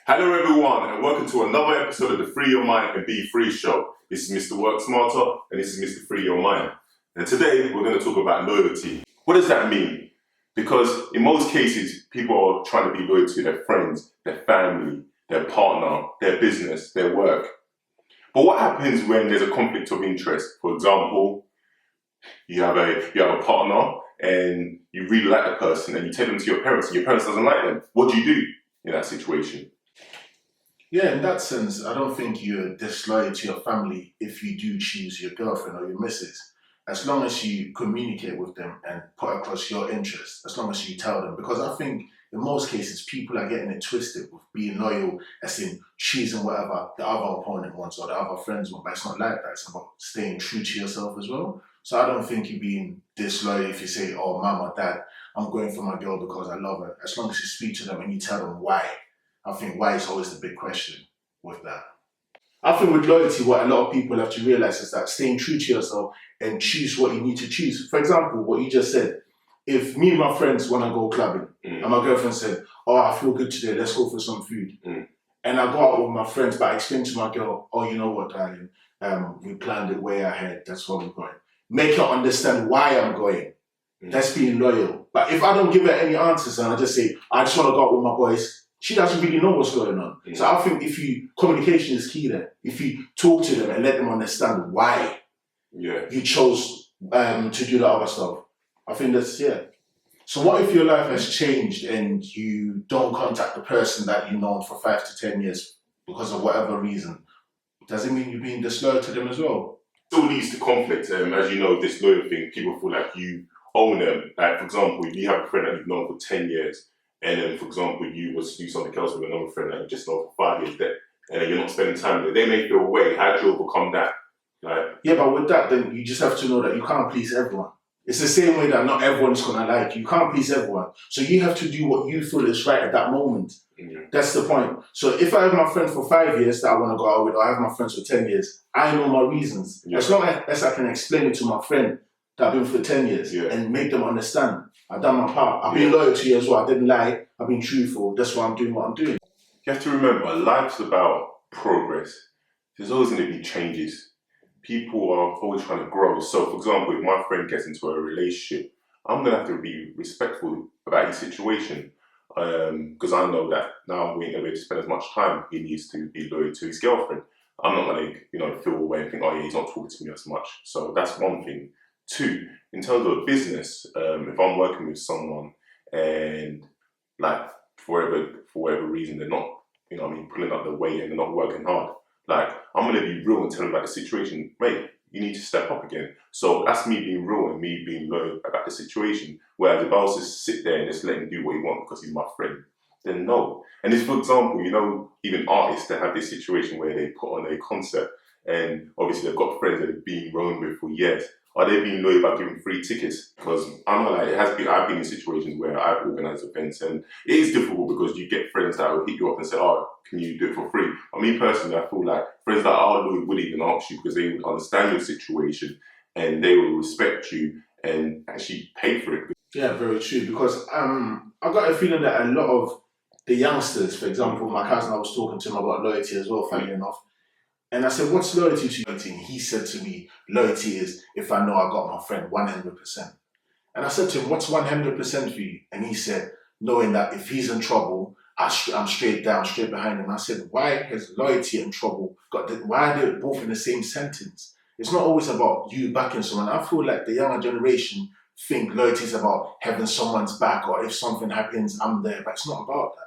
Hello everyone and welcome to another episode of the Free Your Mind and Be Free show. This is Mr. Worksmarter and this is Mr. Free Your Mind. And today we're going to talk about loyalty. What does that mean? Because in most cases, people are trying to be loyal to their friends, their family, their partner, their business, their work. But what happens when there's a conflict of interest? For example, you have a partner and you really like the person and you take them to your parents and your parents doesn't like them. What do you do in that situation? Yeah, in that sense, I don't think you're disloyal to your family if you do choose your girlfriend or your missus. As long as you communicate with them and put across your interests, as long as you tell them. Because I think in most cases, people are getting it twisted with being loyal, as in choosing whatever the other opponent wants or the other friends want. But it's not like that. It's about staying true to yourself as well. So I don't think you're being disloyal if you say, oh, mom or dad, I'm going for my girl because I love her. As long as you speak to them and you tell them why. I think why is always the big question with that. I think with loyalty, what a lot of people have to realize is that staying true to yourself and choose what you need to choose. For example, what you just said, if me and my friends want to go clubbing and my girlfriend said, oh, I feel good today, let's go for some food. And I go out with my friends, but I explain to my girl, oh, you know what, darling, we planned it way ahead, that's where we're going. Make her understand why I'm going. That's being loyal. But if I don't give her any answers and I just say, I just want to go out with my boys, she doesn't really know what's going on. So I think communication is key there. If you talk to them and let them understand why you chose to do the other stuff, I think that's, So what if your life has changed and you don't contact the person that you've known for 5 to 10 years because of whatever reason? Does it mean you're being disloyal to them as well? It still leads to conflict. As you know, this loyal thing, people feel like you own them. Like, for example, if you have a friend that you've known for 10 years, and then, for example, you was to do something else with another friend that you just know for 5 years, and then you're not spending time with them, they may feel away. How do you overcome that? Yeah, but with that, then you just have to know that you can't please everyone. It's the same way that not everyone's going to like you. You can't please everyone. So you have to do what you feel is right at that moment. That's the point. So if I have my friend for 5 years that I want to go out with, or I have my friends for 10 years, I know my reasons. As long as I can explain it to my friend that I've been for 10 years and make them understand. I've done my part. I've been loyal to you as well. I didn't lie. I've been truthful. That's why I'm doing what I'm doing. You have to remember, life's about progress. There's always going to be changes. People are always trying to grow. So, for example, if my friend gets into a relationship, I'm going to have to be respectful about his situation because I know that now we ain't going to be able to spend as much time. He needs to be loyal to his girlfriend. I'm not going to, feel away and think, oh yeah, he's not talking to me as much. So that's one thing. Two, in terms of business, if I'm working with someone and like for whatever reason they're not, pulling up their weight and they're not working hard, like I'm gonna be real and tell them about the situation. Mate, you need to step up again. So that's me being real and me being loyal about the situation. Whereas if I was to sit there and just let him do what he wants because he's my friend, then no. And if, for example, even artists that have this situation where they put on a concert and obviously they've got friends that they've been rolling with for years. Are they being loyal by giving free tickets? Because I'm not I've been in situations where I've organised events and it is difficult because you get friends that will hit you up and say, oh, can you do it for free? I mean, personally, I feel like friends that are loyal would even ask you because they would understand your situation and they will respect you and actually pay for it. Yeah, very true. Because I got a feeling that a lot of the youngsters, for example, my cousin, I was talking to him about loyalty as well, funny enough. And I said, what's loyalty to you? And he said to me, loyalty is if I know I got my friend 100%. And I said to him, what's 100% for you? And he said, knowing that if he's in trouble, I'm straight down, straight behind him. I said, why has loyalty and trouble why are they both in the same sentence? It's not always about you backing someone. I feel like the younger generation think loyalty is about having someone's back or if something happens, I'm there. But it's not about that.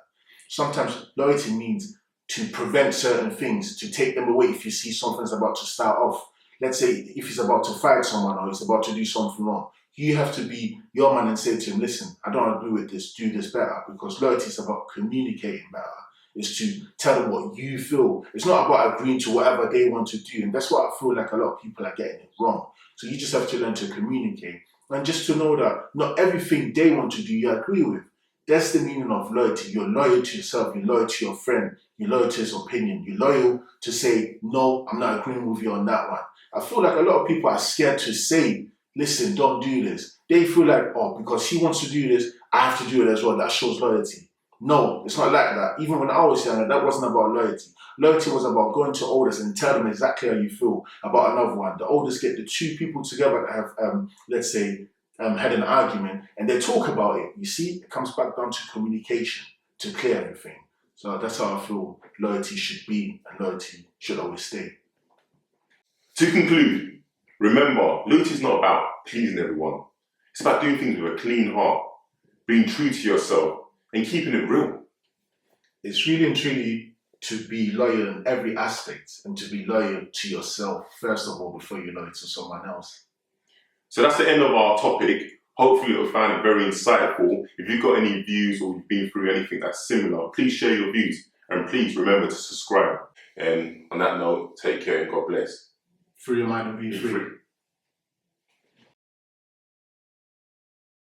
Sometimes loyalty means to prevent certain things, to take them away if you see something's about to start off. Let's say if he's about to fight someone or he's about to do something wrong, you have to be your man and say to him, listen, I don't agree with this, do this better. Because loyalty is about communicating better. It's to tell them what you feel. It's not about agreeing to whatever they want to do. And that's what I feel like a lot of people are getting it wrong. So you just have to learn to communicate. And just to know that not everything they want to do you agree with. That's the meaning of loyalty. You're loyal to yourself, you're loyal to your friend, you're loyal to his opinion, you're loyal to say, no, I'm not agreeing with you on that one. I feel like a lot of people are scared to say, listen, don't do this. They feel like, oh, because he wants to do this, I have to do it as well. That shows loyalty. No, it's not like that. Even when I was younger, that wasn't about loyalty. Loyalty was about going to elders and tell them exactly how you feel about another one. The elders get the two people together that have, let's say, had an argument, and they talk about it. You see, it comes back down to communication to clear everything. So that's how I feel loyalty should be, and loyalty should always stay. To conclude, remember, loyalty is not about pleasing everyone. It's about doing things with a clean heart, being true to yourself, and keeping it real. It's really and truly to be loyal in every aspect and to be loyal to yourself, first of all, before you're loyal to someone else. So that's the end of our topic. Hopefully you'll find it very insightful. If you've got any views or you've been through anything that's similar, please share your views and please remember to subscribe. And on that note, take care and God bless. Free your mind and be free.